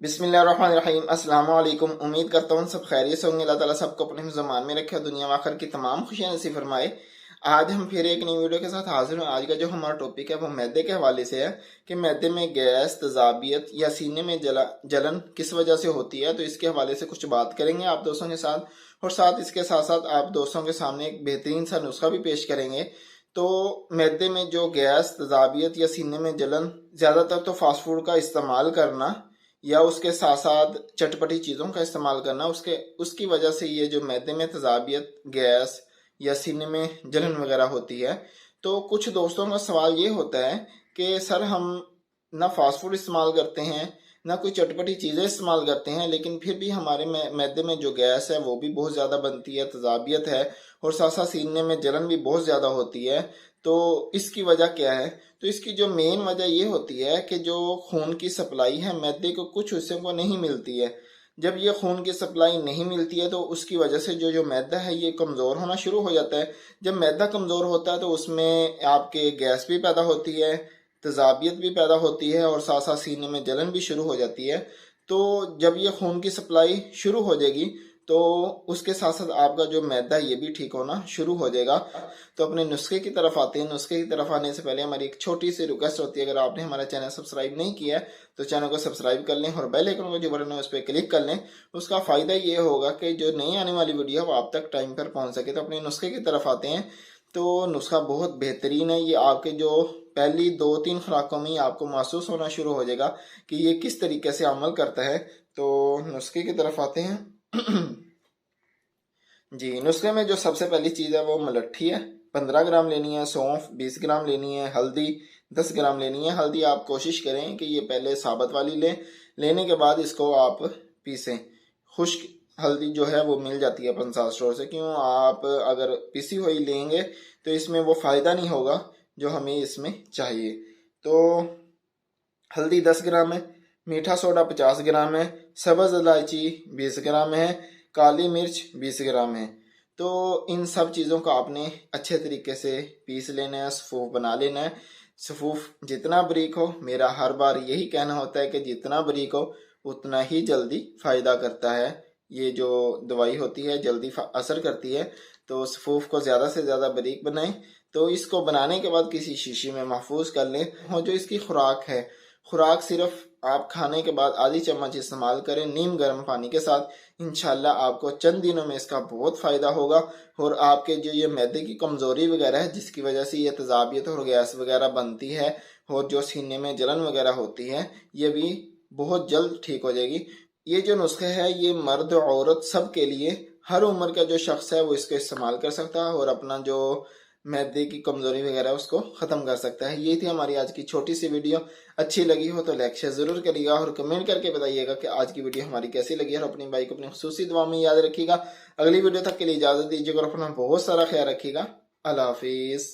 बिस्मिल्लाहिर्रहमानिर्रहीम। अस्सलाम वालेकुम। उम्मीद करता हूँ सब खैरियत से होंगे। अल्लाह ताला सबको अपने ज़मान में रखे, दुनिया व आखिर की तमाम खुशियाँ नसीब फरमाए। आज हम फिर एक नई वीडियो के साथ हाजिर हैं। आज का जो हमारा टॉपिक है वो मैदे के हवाले से है कि मैदे में गैस, तेज़ाबियत या सीने में जलन किस वजह से होती है। तो इसके हवाले से कुछ बात करेंगे आप दोस्तों के साथ, और साथ इसके साथ साथ आप दोस्तों के सामने एक बेहतरीन सा नुस्खा भी पेश करेंगे। तो मैदे में जो गैस, तेज़ाबियत या सीने में जलन, ज़्यादातर तो फास्ट फूड का इस्तेमाल करना या उसके साथ साथ चटपटी चीज़ों का इस्तेमाल करना, उसकी वजह से ये जो मैदे में तेज़ाबियत, गैस या सीने में जलन वगैरह होती है। तो कुछ दोस्तों का सवाल ये होता है कि सर हम ना फास्ट फूड इस्तेमाल करते हैं, ना कोई चटपटी चीज़ें इस्तेमाल करते हैं, लेकिन फिर भी हमारे मैदे में जो गैस है वो भी बहुत ज़्यादा बनती है, तेज़ाबियत है, और साथ साथ सीने में जलन भी बहुत ज़्यादा होती है। तो इसकी वजह क्या है? तो इसकी जो मेन वजह ये होती है कि जो खून की सप्लाई है मैदे को कुछ हिस्सों को नहीं मिलती है। जब ये खून की सप्लाई नहीं मिलती है तो उसकी वजह से जो जो मैदा है ये कमज़ोर होना शुरू हो जाता है। जब मैदा कमज़ोर होता है तो उसमें आपके गैस भी पैदा होती है, तेज़ाबियत भी पैदा होती है, और साथ साथ सीने में जलन भी शुरू हो जाती है। तो जब ये खून की सप्लाई शुरू हो जाएगी तो उसके साथ साथ आपका जो मैदा है ये भी ठीक होना शुरू हो जाएगा। तो अपने नुस्खे की तरफ आते हैं। नुस्खे की तरफ आने से पहले हमारी एक छोटी सी रिक्वेस्ट होती है, अगर आपने हमारा चैनल सब्सक्राइब नहीं किया है तो चैनल को सब्सक्राइब कर लें और बेल आइकन को जो बटन है उस पर क्लिक कर लें। उसका फ़ायदा ये होगा कि जो नई आने वाली वीडियो है वो आप तक टाइम पर पहुंच सके। तो अपने नुस्खे की तरफ आते हैं। तो नुस्खा बहुत बेहतरीन है। ये आपके जो पहली 2-3 खुराकों में ही आपको महसूस होना शुरू हो जाएगा कि ये किस तरीके से अमल करता है। तो नुस्खे की तरफ आते हैं। जी, नुस्खे में जो सबसे पहली चीज़ है वो मलट्ठी है। 15 ग्राम लेनी है। सौंफ 20 ग्राम लेनी है। हल्दी 10 ग्राम लेनी है। हल्दी आप कोशिश करें कि ये पहले साबुत वाली लें। लेने के बाद इसको आप पीसें। खुश्क हल्दी जो है वो मिल जाती है पंसार स्टोर से। क्यों, आप अगर पिसी हुई लेंगे तो इसमें वो फ़ायदा नहीं होगा जो हमें इसमें चाहिए। तो हल्दी 10 ग्राम है। मीठा सोडा 50 ग्राम है। सब्ज़ इलायची 20 ग्राम है। काली मिर्च 20 ग्राम है। तो इन सब चीज़ों को आपने अच्छे तरीके से पीस लेना है, सफ़ूफ बना लेना है। सफ़ूफ जितना बारीक हो, मेरा हर बार यही कहना होता है कि जितना बारीक हो उतना ही जल्दी फ़ायदा करता है। ये जो दवाई होती है जल्दी असर करती है। तो सफ़ूफ को ज़्यादा से ज़्यादा बारीक बनाएं। तो इसको बनाने के बाद किसी शीशी में महफूज कर लें। और जो इसकी खुराक है, खुराक सिर्फ आप खाने के बाद आधी चम्मच इस्तेमाल करें नीम गर्म पानी के साथ। इंशाल्लाह आपको चंद दिनों में इसका बहुत फ़ायदा होगा। और आपके जो ये मैदे की कमज़ोरी वगैरह है जिसकी वजह से ये तेज़ाबियत और गैस वगैरह बनती है, और जो सीने में जलन वगैरह होती है, ये भी बहुत जल्द ठीक हो जाएगी। ये जो नुस्खे है ये मर्द औरत सब के लिए, हर उम्र का जो शख्स है वो इसको इस्तेमाल कर सकता है और अपना जो मैदे की कमज़ोरी वगैरह उसको ख़त्म कर सकता है। ये थी हमारी आज की छोटी सी वीडियो। अच्छी लगी हो तो लाइक शेयर ज़रूर करिएगा और कमेंट करके बताइएगा कि आज की वीडियो हमारी कैसी लगी है। और अपनी भाई को अपनी खुसूसी दुआ में याद रखिएगा। अगली वीडियो तक के लिए इजाज़त दीजिएगा और अपना बहुत सारा ख्याल रखिएगा। अल्लाह हाफिज़।